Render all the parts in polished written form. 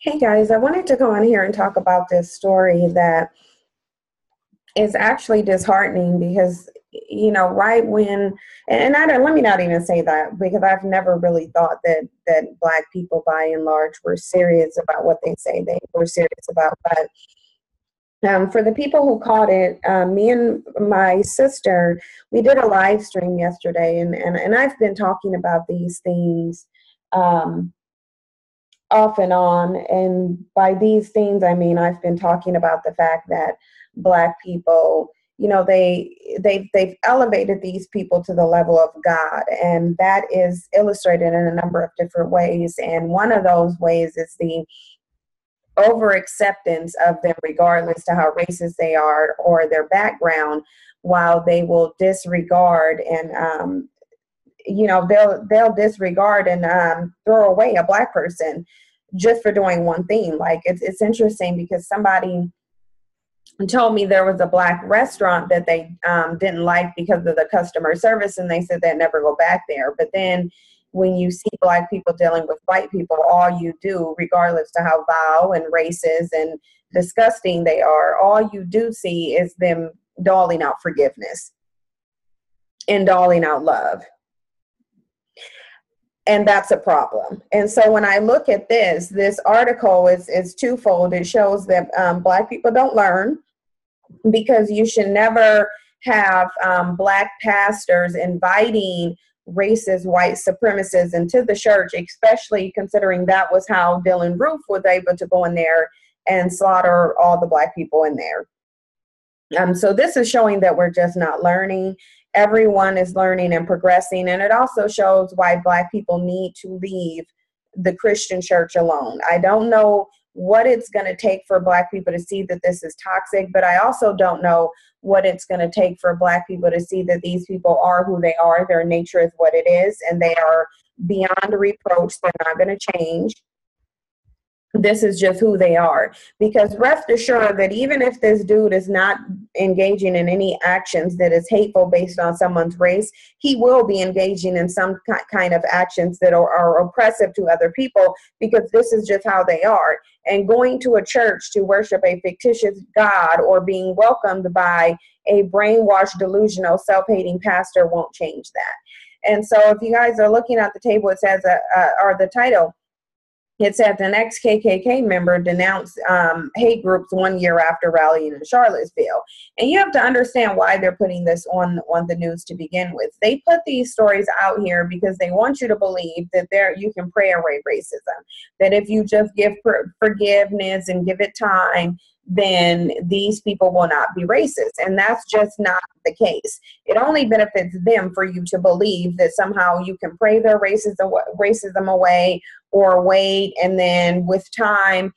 Hey guys, I wanted to go on here and talk about this story that is actually disheartening because, right when, and I don't, let me not even say that because I've never really thought that Black people by and large were serious about what they say they were serious about. But for the people who caught it, me and my sister, we did a live stream yesterday, and I've been talking about these things. Um, Off and on. And by these things, I mean I've been talking about the fact that Black people, they've elevated these people to the level of God, and that is illustrated in a number of different ways. And one of those ways is the over acceptance of them, regardless to how racist they are or their background, while they will disregard and they'll disregard and throw away a Black person just for doing one thing. Like it's interesting because somebody told me there was a Black restaurant that they didn't like because of the customer service, and they said they'd never go back there. But then when you see Black people dealing with white people, all you do, regardless to how vile and racist and disgusting they are, all you do see is them doling out forgiveness and doling out love. And that's a problem. And so when I look at this article is twofold. It shows that Black people don't learn, because you should never have Black pastors inviting racist white supremacists into the church, especially considering that was how Dylan Roof was able to go in there and slaughter all the Black people in there. So this is showing that we're just not learning. Everyone is learning and progressing, and it also shows why Black people need to leave the Christian church alone. I don't know what it's going to take for Black people to see that this is toxic, but I also don't know what it's going to take for Black people to see that these people are who they are. Their nature is what it is, and they are beyond reproach. They're not going to change. This is just who they are. Because rest assured that even if this dude is not engaging in any actions that is hateful based on someone's race, he will be engaging in some kind of actions that are oppressive to other people, because this is just how they are. And going to a church to worship a fictitious God or being welcomed by a brainwashed, delusional, self-hating pastor won't change that. And so if you guys are looking at the table, it says, or the title, it said an ex-KKK member denounced hate groups 1 year after rallying in Charlottesville. And you have to understand why they're putting this on the news to begin with. They put these stories out here because they want you to believe that you can pray away racism, that if you just give forgiveness and give it time, then these people will not be racist. And that's just not the case. It only benefits them for you to believe that somehow you can pray their racism away or wait, and then with time,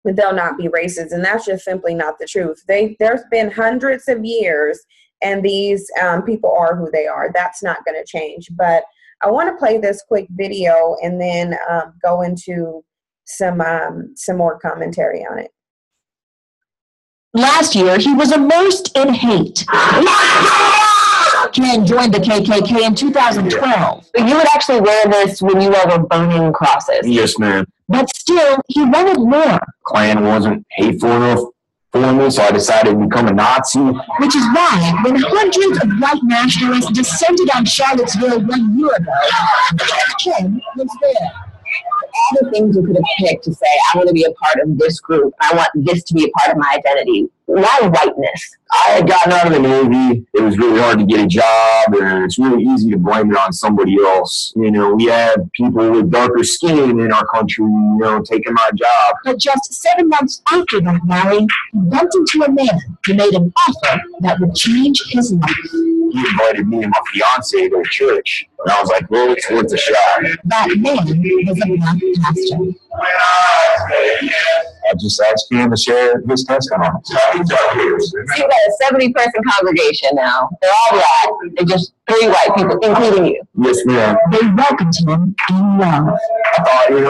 they'll not be racist. And that's just simply not the truth. There's been hundreds of years, and these people are who they are. That's not going to change. But I want to play this quick video and then go into some more commentary on it. Last year, he was immersed in hate. Ken joined the KKK in 2012. You would actually wear this when you all were burning crosses. Yes, ma'am. But still, he wanted more. Klan wasn't hateful enough for me, so I decided to become a Nazi. Which is why, when hundreds of white nationalists descended on Charlottesville 1 year ago, Ken was there. All the things you could have picked to say, I want to be a part of this group. I want this to be a part of my identity. Why whiteness? I had gotten out of the Navy. It was really hard to get a job, and it's really easy to blame it on somebody else. We had people with darker skin in our country, taking my job. But just 7 months after that rally, he bumped into a man who made an offer that would change his life. He invited me and my fiance to church, and I was like, well, it's worth a shot. That man was a Black pastor. I just asked him to share his testimony. You've got a 70-person congregation now. They're all Black. They're just 3 white people, including you. Yes, ma'am. They welcomed him in love. I thought, they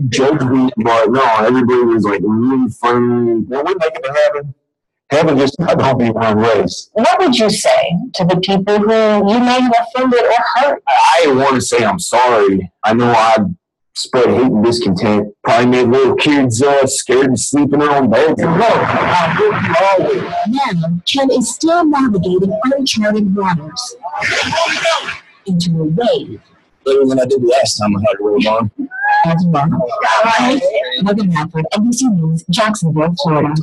would joke me, but no, everybody was like really funny. When we make it to heaven, heaven just don't be one race. What would you say to the people who you may have offended or hurt? I want to say I'm sorry. I know I spread hate and discontent. Probably made little kids scared to sleep in their own beds. And look, now, Ken is still navigating uncharted waters into a wave. Better than I did last time I had a wave on. As well. Logan Halford, NBC News, Jacksonville, Florida.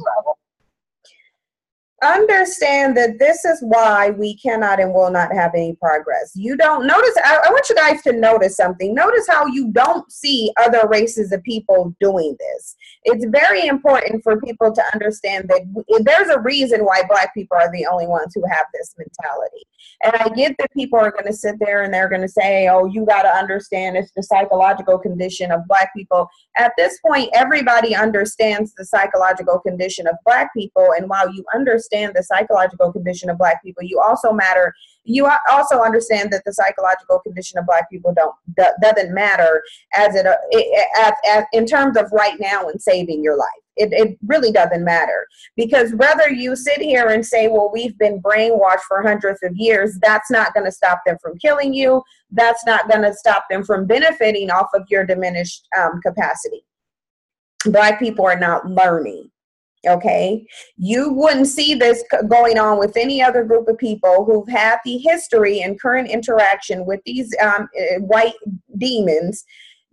Understand that this is why we cannot and will not have any progress. You don't notice, I want you guys to notice something. Notice how you don't see other races of people doing this. It's very important for people to understand that there's a reason why Black people are the only ones who have this mentality. And I get that people are going to sit there and they're going to say, oh, you got to understand it's the psychological condition of Black people. At this point, everybody understands the psychological condition of Black people. And while you understand the psychological condition of Black people, you also understand that the psychological condition of Black people doesn't matter as in terms of right now and saving your life. It really doesn't matter, because whether you sit here and say, well, we've been brainwashed for hundreds of years, that's not going to stop them from killing you. That's not going to stop them from benefiting off of your diminished capacity. Black people are not learning. Okay, you wouldn't see this going on with any other group of people who've had the history and current interaction with these white demons.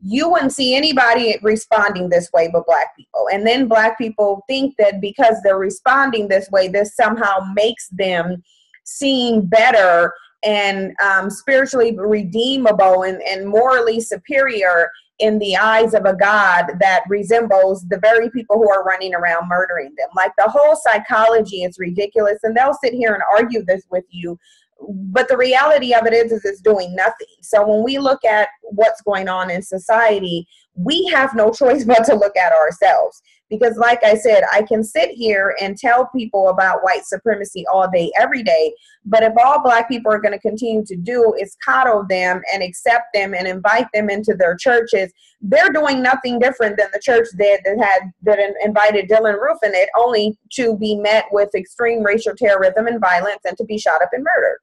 You wouldn't see anybody responding this way but Black people. And then Black people think that because they're responding this way, this somehow makes them seem better and spiritually redeemable and morally superior in the eyes of a God that resembles the very people who are running around murdering them. Like, the whole psychology is ridiculous, and they'll sit here and argue this with you. But the reality of it is it's doing nothing. So when we look at what's going on in society, we have no choice but to look at ourselves. Because like I said, I can sit here and tell people about white supremacy all day, every day. But if all Black people are going to continue to do is coddle them and accept them and invite them into their churches, they're doing nothing different than the church that invited Dylan Roof in it, only to be met with extreme racial terrorism and violence and to be shot up and murdered.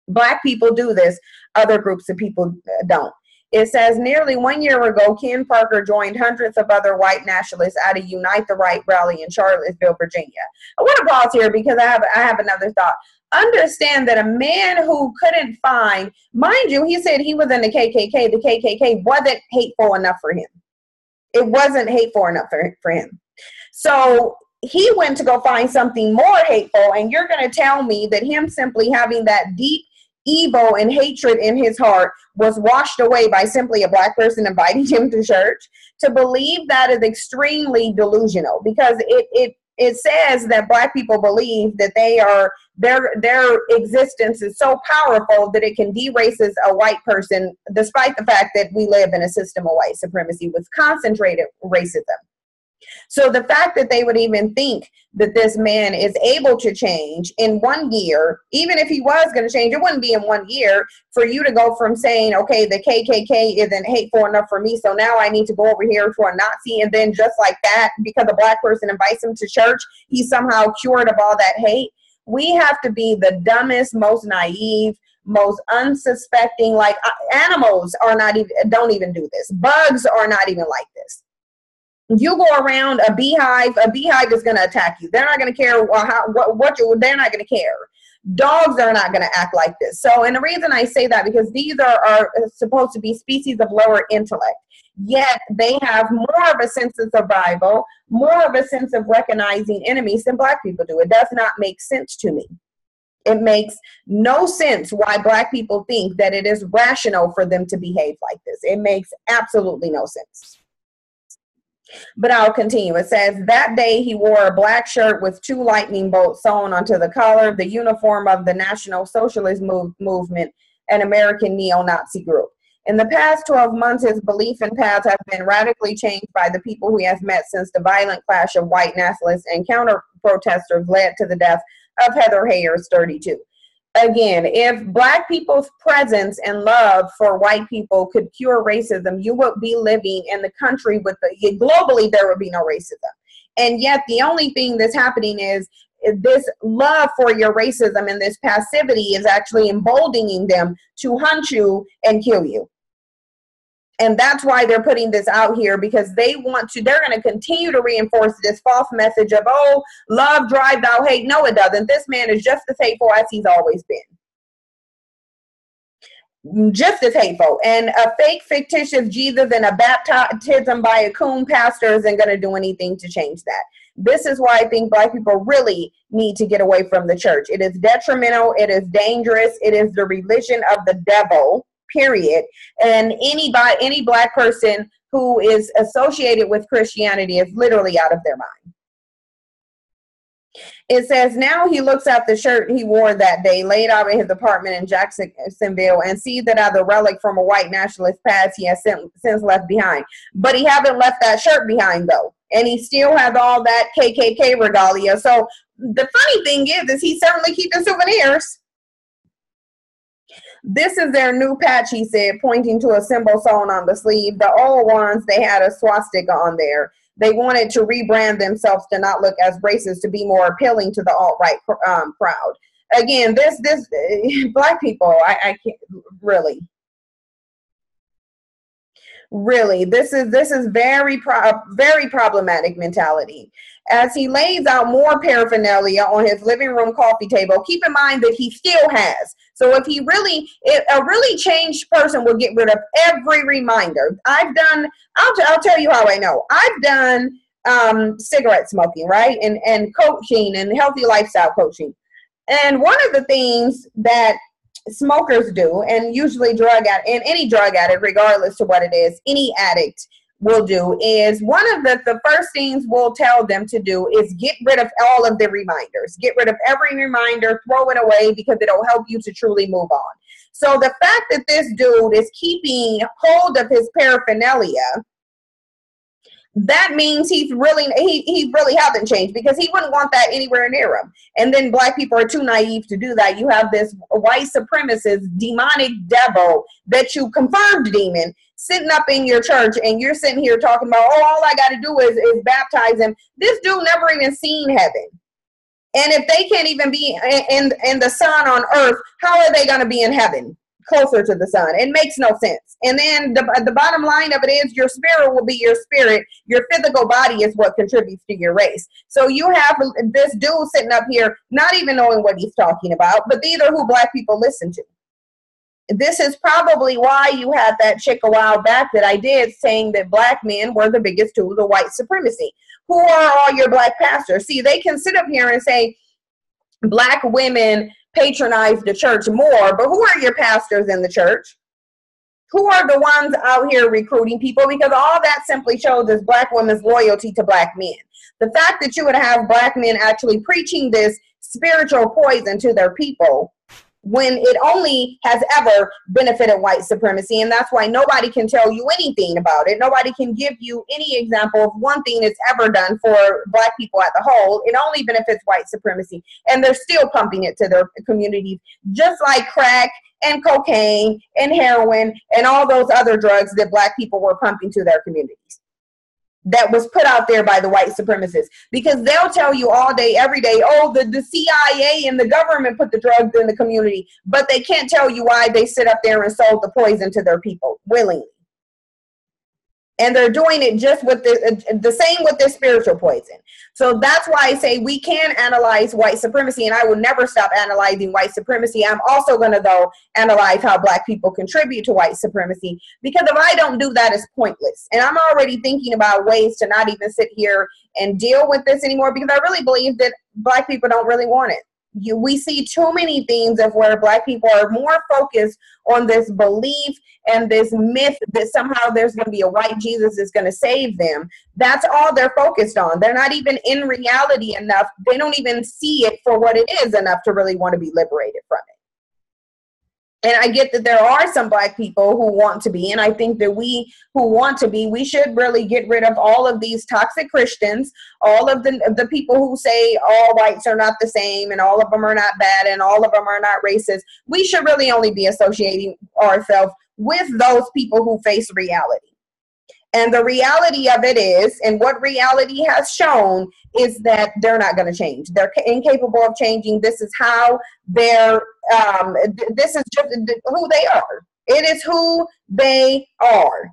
Black people do this. Other groups of people don't. It says nearly 1 year ago, Ken Parker joined hundreds of other white nationalists at a Unite the Right rally in Charlottesville, Virginia. I want to pause here because I have another thought. Understand that a man who couldn't find, mind you, he said he was in the KKK. The KKK wasn't hateful enough for him. It wasn't hateful enough for him. So he went to go find something more hateful, and you're going to tell me that him simply having that deep evil and hatred in his heart was washed away by simply a Black person inviting him to church? To believe that is extremely delusional, because it says that Black people believe that their existence is so powerful that it can de-races a white person, despite the fact that we live in a system of white supremacy with concentrated racism. So the fact that they would even think that this man is able to change in 1 year, even if he was going to change, it wouldn't be in 1 year for you to go from saying, okay, the KKK isn't hateful enough for me, so now I need to go over here to a Nazi, and then just like that, because a Black person invites him to church, he's somehow cured of all that hate. We have to be the dumbest, most naive, most unsuspecting, like animals don't even do this. Bugs are not even like this. You go around a beehive is going to attack you. They're not going to care they're not going to care. Dogs are not going to act like this. So, and the reason I say that, because these are supposed to be species of lower intellect, yet they have more of a sense of survival, more of a sense of recognizing enemies than Black people do. It does not make sense to me. It makes no sense why Black people think that it is rational for them to behave like this. It makes absolutely no sense. But I'll continue. It says, that day he wore a black shirt with 2 lightning bolts sewn onto the collar, the uniform of the National Socialist Movement, an American neo-Nazi group. In the past 12 months, his belief and paths have been radically changed by the people he has met since the violent clash of white nationalists and counter-protesters led to the death of Heather Hayers, 32. Again, if Black people's presence and love for white people could cure racism, you would be living in the country globally, there would be no racism. And yet the only thing that's happening is this love for your racism and this passivity is actually emboldening them to hunt you and kill you. And that's why they're putting this out here, because they're going to continue to reinforce this false message of, oh, love drives out hate. No, it doesn't. This man is just as hateful as he's always been. Just as hateful. And a fake, fictitious Jesus and a baptism by a coon pastor isn't going to do anything to change that. This is why I think Black people really need to get away from the church. It is detrimental. It is dangerous. It is the religion of the devil, period. And any Black person who is associated with Christianity is literally out of their mind. It says, now he looks at the shirt he wore that day, laid out in his apartment in Jacksonville, and sees that as a relic from a white nationalist past he has since left behind. But he haven't left that shirt behind, though. And he still has all that KKK regalia. So the funny thing is he's certainly keeping souvenirs. This is their new patch, he said, pointing to a symbol sewn on the sleeve. The old ones, they had a swastika on there. They wanted to rebrand themselves to not look as racist, to be more appealing to the alt-right crowd. Again, this Black people, I can't really. Really, this is very problematic mentality. As he lays out more paraphernalia on his living room coffee table, keep in mind that he still has. So if a really changed person will get rid of every reminder. I'll tell you how I know. I've done cigarette smoking, right? And coaching and healthy lifestyle coaching. And one of the things that smokers do, and usually any drug addict, regardless to what it is, any addict will do, is one of the first things we'll tell them to do is get rid of all of the reminders. Get rid of every reminder, throw it away, because it'll help you to truly move on. So the fact that this dude is keeping hold of his paraphernalia, that means he really hasn't changed, because he wouldn't want that anywhere near him. And then Black people are too naive to do that. You have this white supremacist demonic devil that you confirmed demon sitting up in your church, and you're sitting here talking about, oh, all I got to do is baptize him. This dude never even seen heaven. And if they can't even be in the sun on earth, how are they going to be in heaven? Closer to the sun. It makes no sense. And then the bottom line of it is, your spirit will be your spirit. Your physical body is what contributes to your race. So you have this dude sitting up here not even knowing what he's talking about, but these are who Black people listen to. This is probably why you had that chick a while back that I did, saying that Black men were the biggest tools of white supremacy. Who are all your Black pastors? See, they can sit up here and say Black women patronize the church more, but who are your pastors in the church? Who are the ones out here recruiting people? Because all that simply shows is Black women's loyalty to Black men. The fact that you would have Black men actually preaching this spiritual poison to their people, when it only has ever benefited white supremacy. And that's why nobody can tell you anything about it. Nobody can give you any example of one thing it's ever done for Black people as a whole. It only benefits white supremacy. And they're still pumping it to their communities, just like crack and cocaine and heroin and all those other drugs that Black people were pumping to their communities. That was put out there by the white supremacists, because they'll tell you all day, every day, oh, the CIA and the government put the drugs in the community, but they can't tell you why they sit up there and sold the poison to their people willingly. And they're doing it just with the same with their spiritual poison. So that's why I say we can analyze white supremacy, and I will never stop analyzing white supremacy. I'm also going to, though, analyze how Black people contribute to white supremacy, because if I don't do that, it's pointless. And I'm already thinking about ways to not even sit here and deal with this anymore, because I really believe that Black people don't really want it. We see too many things of where Black people are more focused on this belief and this myth that somehow there's going to be a white Jesus that's going to save them. That's all they're focused on. They're not even in reality enough. They don't even see it for what it is enough to really want to be liberated from it. And I get that there are some Black people who want to be, and I think that we who want to be, we should really get rid of all of these toxic Christians, all of the people who say all whites are not the same and all of them are not bad and all of them are not racist. We should really only be associating ourselves with those people who face reality. And the reality of it is, and what reality has shown, is that they're not going to change. They're incapable of changing. This is how they're, this is just who they are. It is who they are.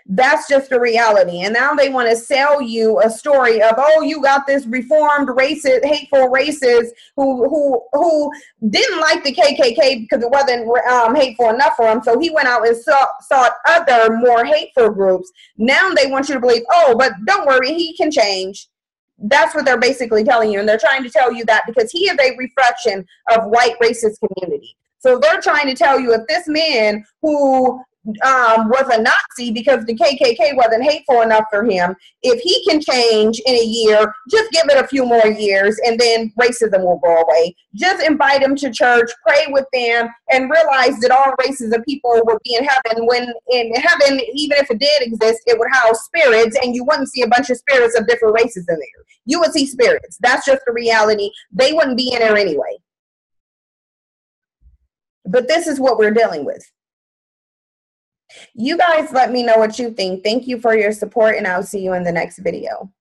That's just the reality. And now they want to sell you a story of, oh, you got this reformed racist, hateful racist who didn't like the KKK because it wasn't hateful enough for him. So he went out and sought other more hateful groups. Now they want you to believe, oh, but don't worry, he can change. That's what they're basically telling you. And they're trying to tell you that because he is a reflection of white racist community. So they're trying to tell you if this man who was a Nazi because the KKK wasn't hateful enough for him, if he can change in a year, just give it a few more years and then racism will go away. Just invite him to church, pray with them, and realize that all races of people would be in heaven. When in heaven, even if it did exist, it would house spirits, and you wouldn't see a bunch of spirits of different races in there. You would see spirits. That's just the reality. They wouldn't be in there anyway. But this is what we're dealing with. You guys let me know what you think. Thank you for your support, and I'll see you in the next video.